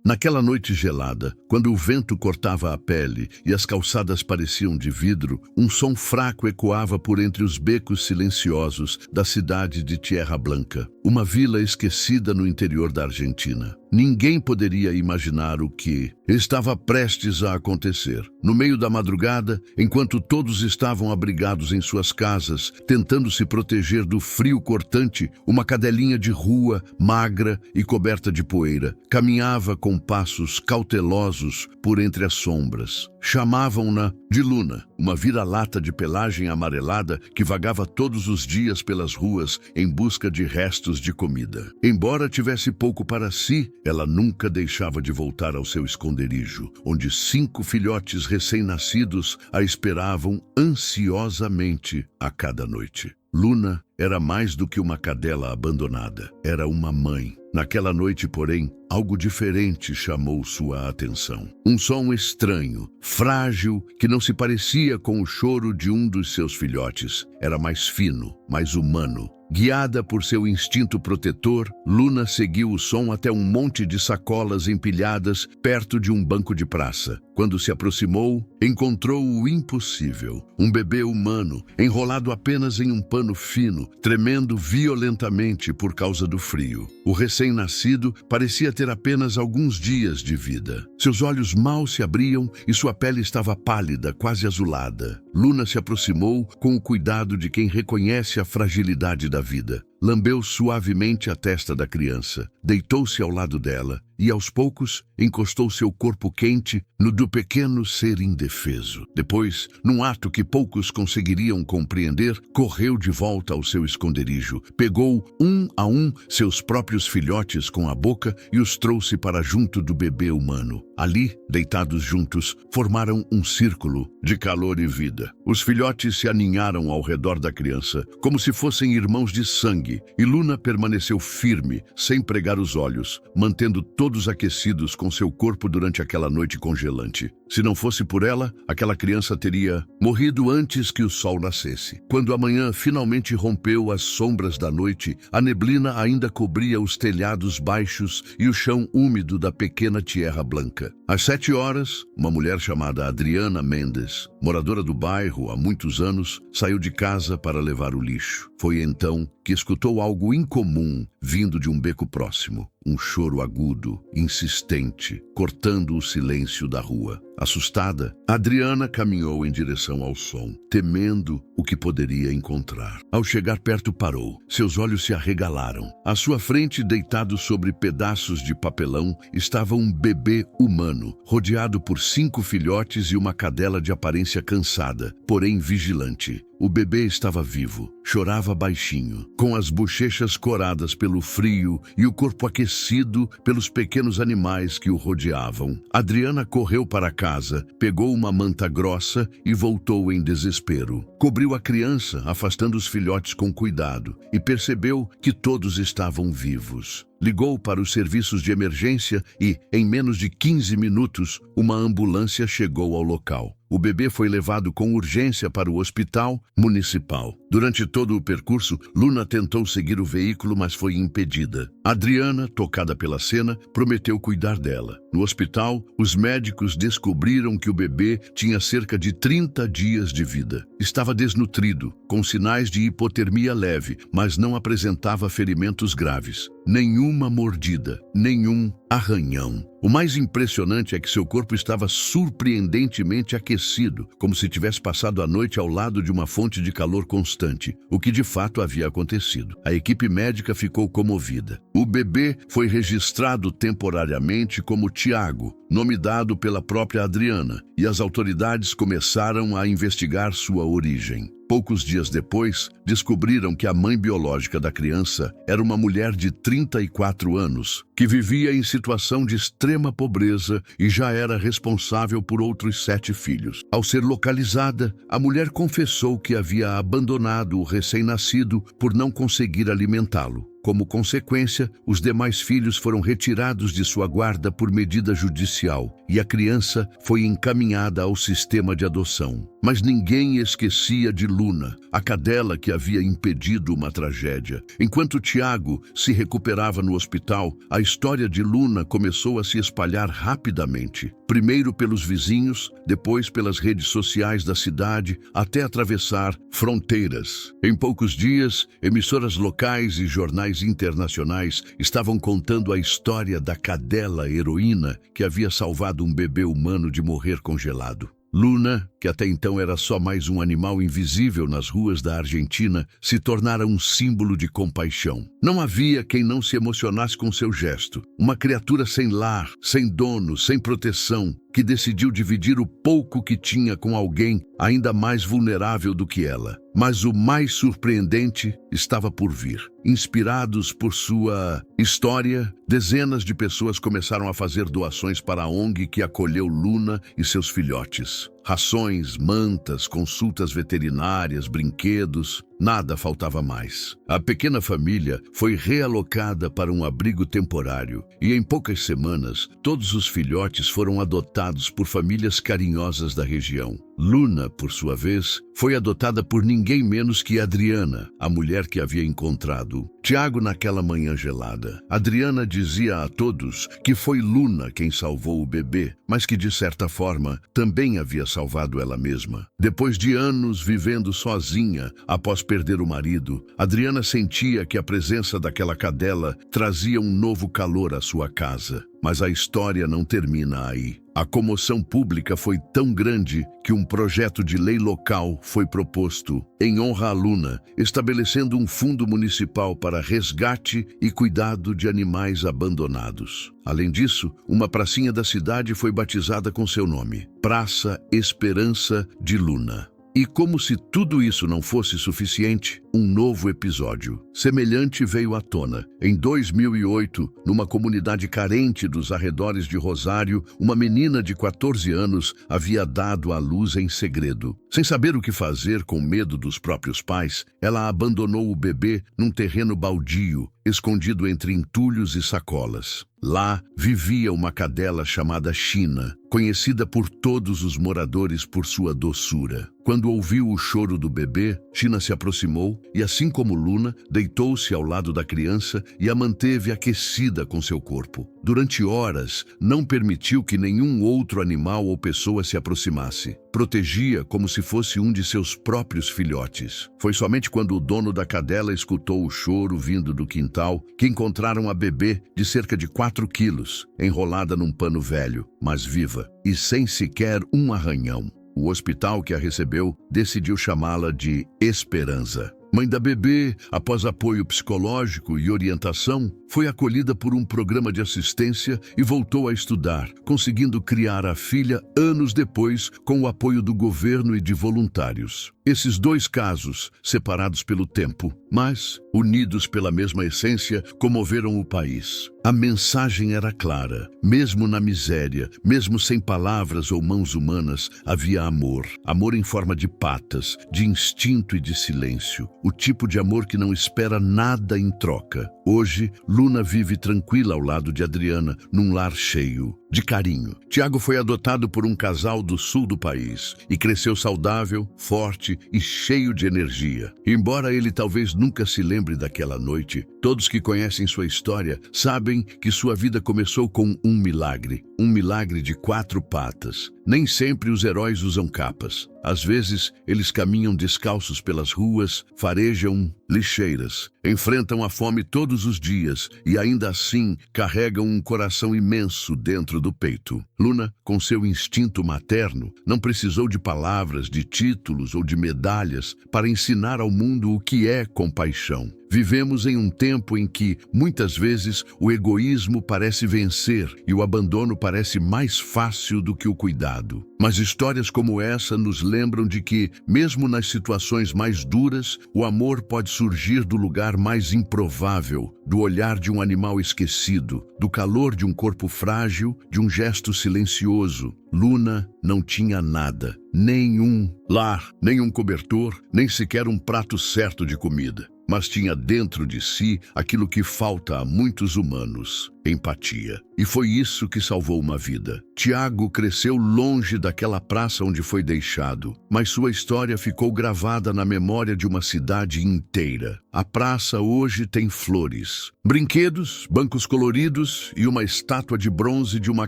Naquela noite gelada, quando o vento cortava a pele e as calçadas pareciam de vidro, um som fraco ecoava por entre os becos silenciosos da cidade de Tierra Blanca, uma vila esquecida no interior da Argentina. Ninguém poderia imaginar o que estava prestes a acontecer. No meio da madrugada, enquanto todos estavam abrigados em suas casas, tentando se proteger do frio cortante, uma cadelinha de rua, magra e coberta de poeira, caminhava com passos cautelosos por entre as sombras. Chamavam-na de Luna, uma vira-lata de pelagem amarelada que vagava todos os dias pelas ruas em busca de restos de comida. Embora tivesse pouco para si, ela nunca deixava de voltar ao seu esconderijo, onde 5 filhotes recém-nascidos a esperavam ansiosamente a cada noite. Luna era mais do que uma cadela abandonada, era uma mãe. Naquela noite, porém, algo diferente chamou sua atenção. Um som estranho, frágil, que não se parecia com o choro de um dos seus filhotes. Era mais fino, mais humano. Guiada por seu instinto protetor, Luna seguiu o som até um monte de sacolas empilhadas perto de um banco de praça. Quando se aproximou, encontrou o impossível. Um bebê humano, enrolado apenas em um pano fino, tremendo violentamente por causa do frio. O recém-nascido parecia ter apenas alguns dias de vida. Seus olhos mal se abriam e sua pele estava pálida, quase azulada. Luna se aproximou com o cuidado de quem reconhece a fragilidade da vida. Lambeu suavemente a testa da criança, deitou-se ao lado dela e, aos poucos, encostou seu corpo quente no do pequeno ser indefeso. Depois, num ato que poucos conseguiriam compreender, correu de volta ao seu esconderijo, pegou um a um seus próprios filhotes com a boca e os trouxe para junto do bebê humano. Ali, deitados juntos, formaram um círculo de calor e vida. Os filhotes se aninharam ao redor da criança, como se fossem irmãos de sangue, e Luna permaneceu firme, sem pregar os olhos, mantendo todos aquecidos com seu corpo durante aquela noite congelante. Se não fosse por ela, aquela criança teria morrido antes que o sol nascesse. Quando a manhã finalmente rompeu as sombras da noite, a neblina ainda cobria os telhados baixos e o chão úmido da pequena Tierra Blanca. Às 7 horas, uma mulher chamada Adriana Mendes, moradora do bairro há muitos anos, saiu de casa para levar o lixo. Foi então que escutou algo incomum vindo de um beco próximo. Um choro agudo, insistente, cortando o silêncio da rua. Assustada, Adriana caminhou em direção ao som, temendo o que poderia encontrar. Ao chegar perto, parou. Seus olhos se arregalaram. À sua frente, deitado sobre pedaços de papelão, estava um bebê humano, rodeado por 5 filhotes e uma cadela de aparência cansada, porém vigilante. O bebê estava vivo, chorava baixinho, com as bochechas coradas pelo frio e o corpo aquecido pelos pequenos animais que o rodeavam. Adriana correu para casa, pegou uma manta grossa e voltou em desespero. Cobriu a criança, afastando os filhotes com cuidado, e percebeu que todos estavam vivos. Ligou para os serviços de emergência e, em menos de 15 minutos, uma ambulância chegou ao local. O bebê foi levado com urgência para o hospital municipal. Durante todo o percurso, Luna tentou seguir o veículo, mas foi impedida. Adriana, tocada pela cena, prometeu cuidar dela. No hospital, os médicos descobriram que o bebê tinha cerca de 30 dias de vida. Estava desnutrido, com sinais de hipotermia leve, mas não apresentava ferimentos graves. Nenhuma mordida, nenhum arranhão. O mais impressionante é que seu corpo estava surpreendentemente aquecido, como se tivesse passado a noite ao lado de uma fonte de calor constante, o que de fato havia acontecido. A equipe médica ficou comovida. O bebê foi registrado temporariamente como Tiago, nome dado pela própria Adriana, e as autoridades começaram a investigar sua origem. Poucos dias depois, descobriram que a mãe biológica da criança era uma mulher de 34 anos, que vivia em situação de extrema pobreza e já era responsável por outros 7 filhos. Ao ser localizada, a mulher confessou que havia abandonado o recém-nascido por não conseguir alimentá-lo. Como consequência, os demais filhos foram retirados de sua guarda por medida judicial e a criança foi encaminhada ao sistema de adoção. Mas ninguém esquecia de Luna, a cadela que havia impedido uma tragédia. Enquanto Tiago se recuperava no hospital, a história de Luna começou a se espalhar rapidamente. Primeiro pelos vizinhos, depois pelas redes sociais da cidade, até atravessar fronteiras. Em poucos dias, emissoras locais e jornais internacionais estavam contando a história da cadela heroína que havia salvado um bebê humano de morrer congelado. Luna, que até então era só mais um animal invisível nas ruas da Argentina, se tornara um símbolo de compaixão. Não havia quem não se emocionasse com seu gesto. Uma criatura sem lar, sem dono, sem proteção, que decidiu dividir o pouco que tinha com alguém ainda mais vulnerável do que ela. Mas o mais surpreendente estava por vir. Inspirados por sua história, dezenas de pessoas começaram a fazer doações para a ONG que acolheu Luna e seus filhotes. Rações, mantas, consultas veterinárias, brinquedos, nada faltava mais. A pequena família foi realocada para um abrigo temporário e em poucas semanas, todos os filhotes foram adotados por famílias carinhosas da região. Luna, por sua vez, foi adotada por ninguém menos que Adriana, a mulher que havia encontrado Tiago naquela manhã gelada. Adriana dizia a todos que foi Luna quem salvou o bebê, mas que de certa forma também havia salvado ela mesma. Depois de anos vivendo sozinha, após perder o marido, Adriana sentia que a presença daquela cadela trazia um novo calor à sua casa. Mas a história não termina aí. A comoção pública foi tão grande que um projeto de lei local foi proposto em honra a Luna, estabelecendo um fundo municipal para resgate e cuidado de animais abandonados. Além disso, uma pracinha da cidade foi batizada com seu nome, Praça Esperança de Luna. E como se tudo isso não fosse suficiente, um novo episódio semelhante veio à tona. Em 2008, numa comunidade carente dos arredores de Rosário, uma menina de 14 anos havia dado à luz em segredo. Sem saber o que fazer, com medo dos próprios pais, ela abandonou o bebê num terreno baldio, escondido entre entulhos e sacolas. Lá vivia uma cadela chamada China, conhecida por todos os moradores por sua doçura. Quando ouviu o choro do bebê, China se aproximou e, assim como Luna, deitou-se ao lado da criança e a manteve aquecida com seu corpo. Durante horas, não permitiu que nenhum outro animal ou pessoa se aproximasse. Protegia como se fosse um de seus próprios filhotes. Foi somente quando o dono da cadela escutou o choro vindo do quintal que encontraram a bebê de cerca de 4 quilos, enrolada num pano velho, mas viva, e sem sequer um arranhão. O hospital que a recebeu decidiu chamá-la de Esperança. Mãe da bebê, após apoio psicológico e orientação, foi acolhida por um programa de assistência e voltou a estudar, conseguindo criar a filha anos depois com o apoio do governo e de voluntários. Esses dois casos, separados pelo tempo, mas unidos pela mesma essência, comoveram o país. A mensagem era clara. Mesmo na miséria, mesmo sem palavras ou mãos humanas, havia amor. Amor em forma de patas, de instinto e de silêncio. O tipo de amor que não espera nada em troca. Hoje, Luna vive tranquila ao lado de Adriana, num lar cheio de carinho. Tiago foi adotado por um casal do sul do país e cresceu saudável, forte e cheio de energia. Embora ele talvez nunca se lembre daquela noite, todos que conhecem sua história sabem que sua vida começou com um milagre de 4 patas. Nem sempre os heróis usam capas. Às vezes, eles caminham descalços pelas ruas, farejam lixeiras, enfrentam a fome todos os dias e ainda assim carregam um coração imenso dentro do peito. Luna, com seu instinto materno, não precisou de palavras, de títulos ou de medalhas para ensinar ao mundo o que é compaixão. Vivemos em um tempo em que, muitas vezes, o egoísmo parece vencer e o abandono parece mais fácil do que o cuidado. Mas histórias como essa nos lembram de que, mesmo nas situações mais duras, o amor pode surgir do lugar mais improvável, do olhar de um animal esquecido, do calor de um corpo frágil, de um gesto silencioso. Luna não tinha nada, nenhum lar, nenhum cobertor, nem sequer um prato certo de comida. Mas tinha dentro de si aquilo que falta a muitos humanos: empatia. E foi isso que salvou uma vida. Tiago cresceu longe daquela praça onde foi deixado, mas sua história ficou gravada na memória de uma cidade inteira. A praça hoje tem flores, brinquedos, bancos coloridos e uma estátua de bronze de uma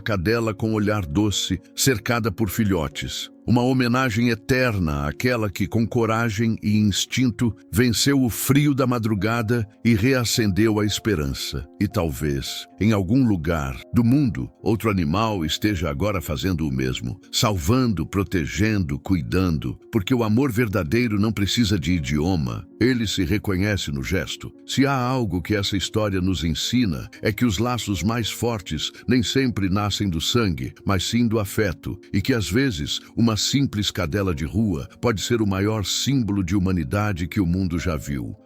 cadela com olhar doce, cercada por filhotes. Uma homenagem eterna àquela que, com coragem e instinto, venceu o frio da madrugada e reacendeu a esperança. E talvez, em algum lugar do mundo, outro animal esteja agora fazendo o mesmo, salvando, protegendo, cuidando, porque o amor verdadeiro não precisa de idioma. Ele se reconhece no gesto. Se há algo que essa história nos ensina, é que os laços mais fortes nem sempre nascem do sangue, mas sim do afeto, e que às vezes uma simples cadela de rua pode ser o maior símbolo de humanidade que o mundo já viu.